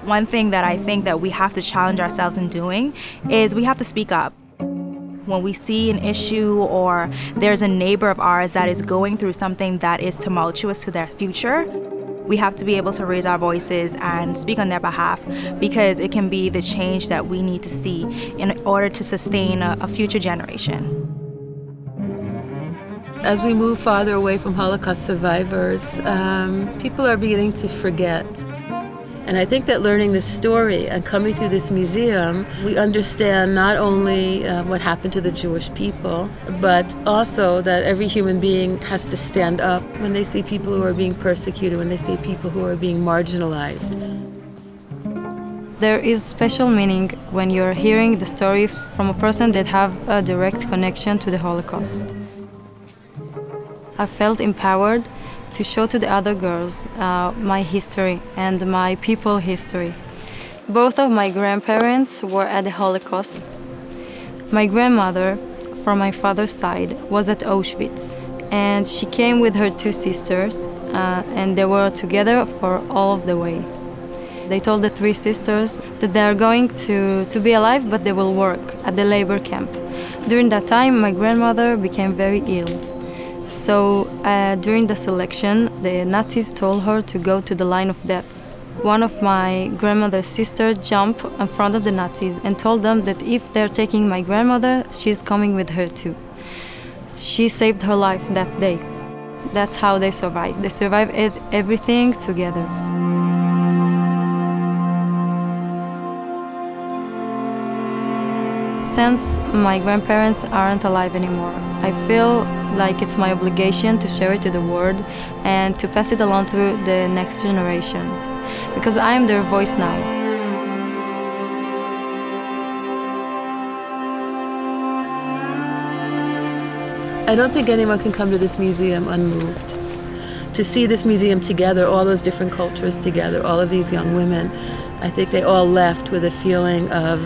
One thing that I think that we have to challenge ourselves in doing is we have to speak up. When we see an issue or there's a neighbor of ours that is going through something that is tumultuous to their future, we have to be able to raise our voices and speak on their behalf, because it can be the change that we need to see in order to sustain a future generation. As we move farther away from Holocaust survivors, people are beginning to forget. And I think that learning this story and coming through this museum, we understand not only what happened to the Jewish people, but also that every human being has to stand up when they see people who are being persecuted, when they see people who are being marginalized. There is special meaning when you're hearing the story from a person that have a direct connection to the Holocaust. I felt empowered to show to the other girls my history and my people history. Both of my grandparents were at the Holocaust. My grandmother, from my father's side, was at Auschwitz, and she came with her two sisters, and they were together for all of the way. They told the three sisters that they are going to be alive, but they will work at the labor camp. During that time, my grandmother became very ill. So during the selection, the Nazis told her to go to the line of death. One of my grandmother's sisters jumped in front of the Nazis and told them that if they're taking my grandmother, she's coming with her too. She saved her life that day. That's how they survived. They survived everything together. Since my grandparents aren't alive anymore, I feel like it's my obligation to share it to the world and to pass it along through the next generation, because I am their voice now. I don't think anyone can come to this museum unmoved. To see this museum together, all those different cultures together, all of these young women, I think they all left with a feeling of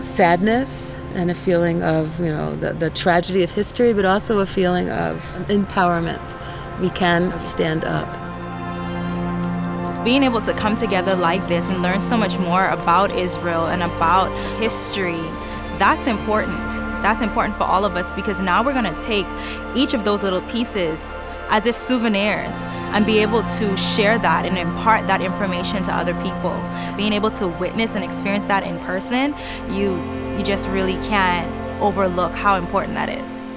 sadness and a feeling of, the tragedy of history, but also a feeling of empowerment. We can stand up. Being able to come together like this and learn so much more about Israel and about history, that's important. That's important for all of us, because now we're going to take each of those little pieces as if souvenirs and be able to share that and impart that information to other people. Being able to witness and experience that in person, you just really can't overlook how important that is.